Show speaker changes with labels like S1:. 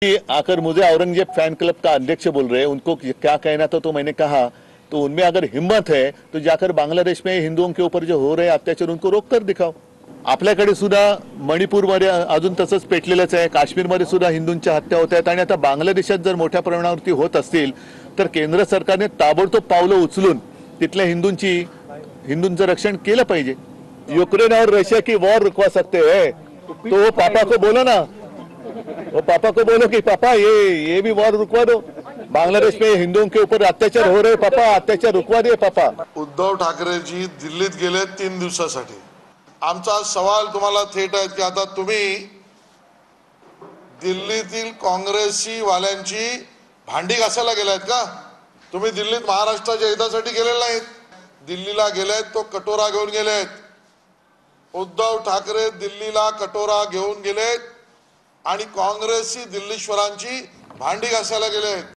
S1: कि आकर मुझे औरंगजेब फैन क्लब का अध्यक्ष बोल रहे हैं, उनको क्या कहना था तो मैंने कहा, तो उनमें अगर हिम्मत है तो जाकर बांग्लादेश में हिंदुओं के ऊपर जो हो रहे अत्याचार उनको रोक कर दिखाओ। आपल्याकडे सुद्धा मणिपूरमध्ये अजून तसंच पेटलेलंच आहे, काश्मीरमध्ये सुद्धा हिंदूंच्या हत्या होत आहेत आणि आता बांगलादेशात जर मोठ्या प्रमाणावरती होत असतील तर केंद्र सरकारने ताबडतोब पावलं उचलून तिथल्या हिंदूंचं रक्षण केलं पाहिजे। यूक्रेन और रशिया की वॉर रुकवा सकते हैं तो वो पापा को बोलो ना, वो पापा को बोलो कि पापा ये भी वॉर रुकवा दो, बांग्लादेश में हिंदुओं के ऊपर अत्याचार हो रहे, पापा अत्याचार रुकवा दे पापा।
S2: उद्धव ठाकरेजी दिल्लीत गेले 3 दिवसासाठी। आमचा सवाल तुम्हाला थेट आहे की आता तुम्ही दिल्लीतील काँग्रेसी वाल्यांची भांडी घासायला गेलात का? तुम्ही दिल्लीत महाराष्ट्राच्या हितासाठी गेलेले नाहीत, दिल्लीला गेलेत तो कटोरा घेऊन गेलेत। उद्धव ठाकरे दिल्लीला कटोरा घेऊन गेलेत आणि काँग्रेसी दिल्लीश्वरांची भांडी घासायला गेलेत।